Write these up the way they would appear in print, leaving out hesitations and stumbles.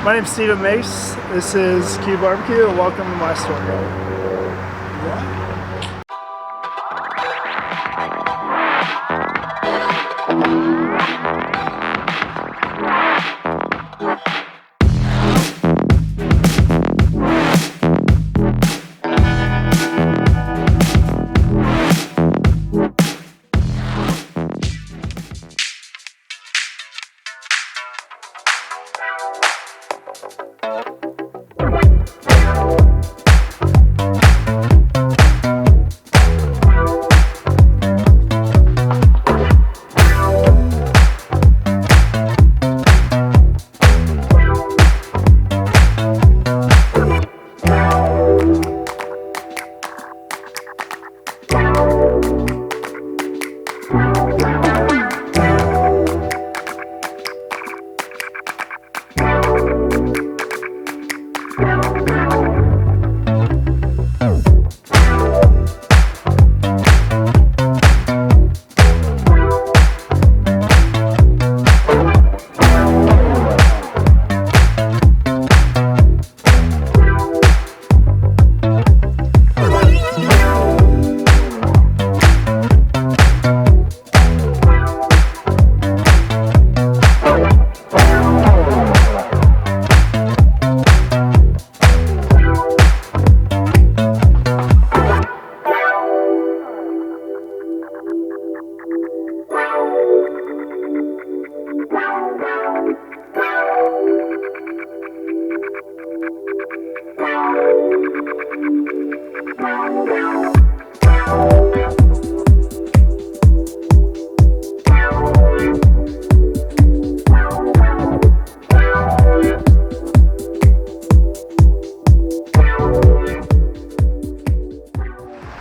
My name's Stephen Mace. This is Q Barbecue, and welcome to my store.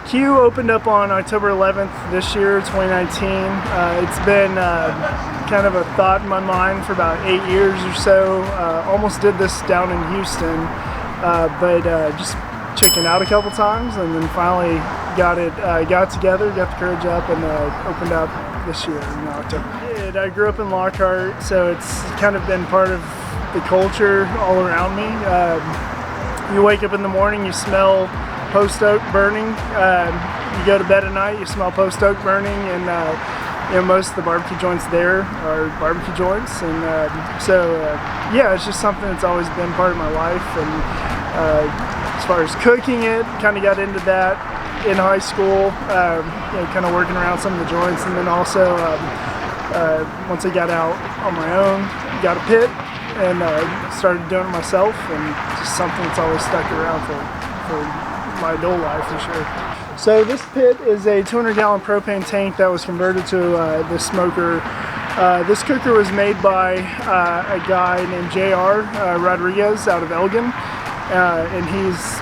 Q opened up on October 11th this year, 2019. It's been kind of a thought in my mind for about 8 years or so. Almost did this down in Houston, but just chickened out a couple times, and then finally got together, got the courage up, and opened up this year in October. I grew up in Lockhart, so it's kind of been part of the culture all around me. You wake up in the morning, you smell post oak burning. You go to bed at night, you smell post oak burning, and you know, most of the barbecue joints there are barbecue joints, and yeah, it's just something that's always been part of my life. And as far as cooking it, kind of got into that in high school, you know, kind of working around some of the joints, and then also once I got out on my own, got a pit and started doing it myself, and just something that's always stuck around for my adult life for sure. So this pit is a 200-gallon propane tank that was converted to the smoker. This cooker was made by a guy named J.R. Rodriguez out of Elgin, and he's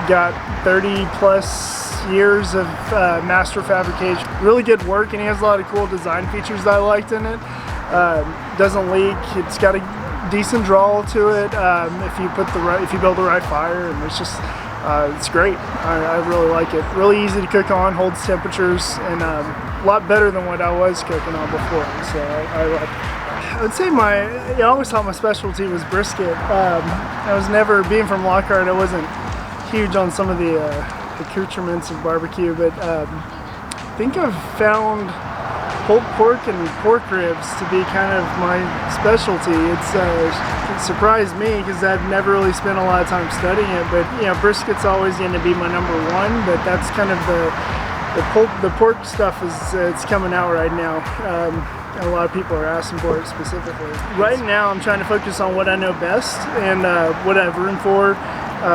got 30 plus years of master fabrication. Really good work, and he has a lot of cool design features that I liked in it. Doesn't leak. It's got a decent draw to it if you build the right fire, and it's just it's great. I really like it. Really easy to cook on, holds temperatures, and a lot better than what I was cooking on before. So I like it. I would say I always thought my specialty was brisket. I was never, being from Lockhart, I wasn't huge on some of the accoutrements of barbecue, but I think I've found pulled pork and pork ribs to be kind of my specialty. It surprised me because I've never really spent a lot of time studying it, but you know, brisket's always going to be my number one, but that's kind of the pork stuff it's coming out right now. And a lot of people are asking for it specifically. Right now I'm trying to focus on what I know best and what I have room for,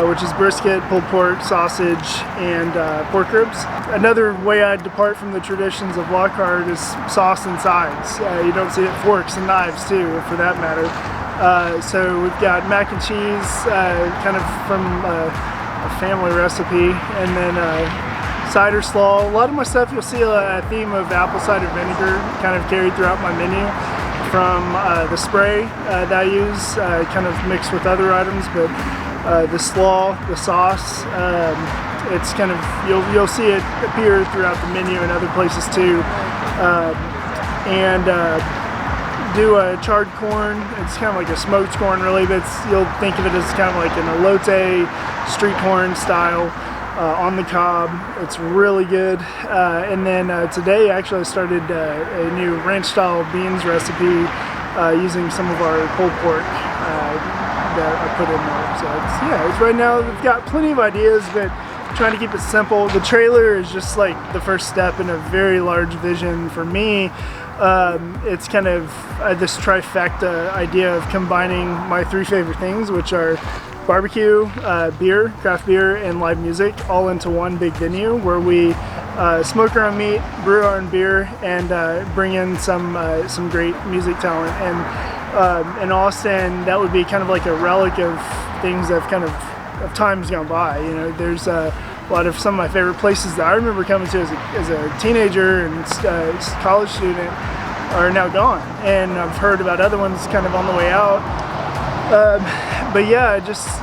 which is brisket, pulled pork, sausage, and pork ribs. Another way I depart from the traditions of Lockhart is sauce and sides. You don't see it, forks and knives too, for that matter. So we've got mac and cheese, kind of from a family recipe, and then cider slaw. A lot of my stuff you'll see a theme of apple cider vinegar kind of carried throughout my menu, from the spray that I use, kind of mixed with other items, but the slaw, the sauce, it's kind of, you'll see it appear throughout the menu and other places too. And do a charred corn. It's kind of like a smoked corn really, but you'll think of it as kind of like an elote street corn style on the cob. It's really good. And then today actually I started a new ranch style beans recipe using some of our pulled pork that I put in there. So it's right now we've got plenty of ideas, but trying to keep it simple. The trailer is just like the first step in a very large vision for me. It's kind of this trifecta idea of combining my three favorite things, which are barbecue, beer, craft beer, and live music, all into one big venue where we smoke our own meat, brew our own beer, and bring in some great music talent. And in Austin, that would be kind of like a relic of things that have kind of times gone by. You know, there's a lot of some of my favorite places that I remember coming to as a teenager and college student are now gone, and I've heard about other ones kind of on the way out. But yeah, just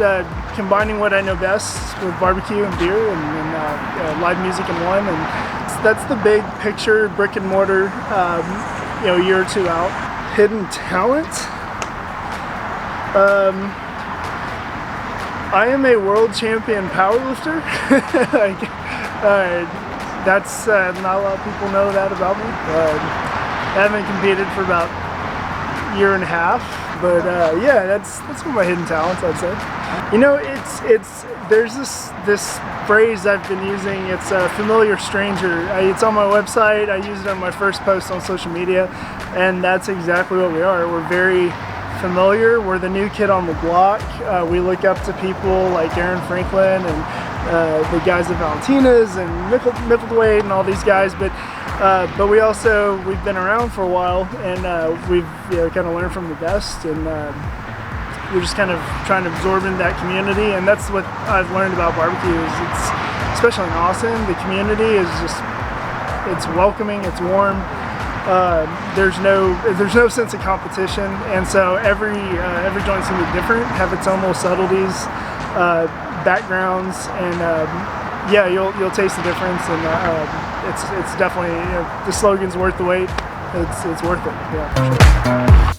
combining what I know best with barbecue and beer and live music in one, and that's the big picture, brick and mortar, you know, a year or two out. Hidden talent. I am a world champion powerlifter. That's not a lot of people know that about me. I haven't competed for about a year and a half, but yeah, that's one of my hidden talents, I'd say. You know, there's this phrase I've been using. It's a familiar stranger. It's on my website. I use it on my first post on social media, and that's exactly what we are. We're very familiar. We're the new kid on the block. We look up to people like Aaron Franklin and the guys at Valentina's and Micklethwait and all these guys, but we've been around for a while, and we've kind of learned from the best, and we're just kind of trying to absorb into that community. And that's what I've learned about barbecue is especially in Austin, the community is it's welcoming, it's warm. There's no sense of competition, and so every joint's gonna be different, have its own little subtleties, backgrounds, and yeah, you'll taste the difference, and it's definitely, the slogan's worth the wait. It's worth it, yeah, for sure.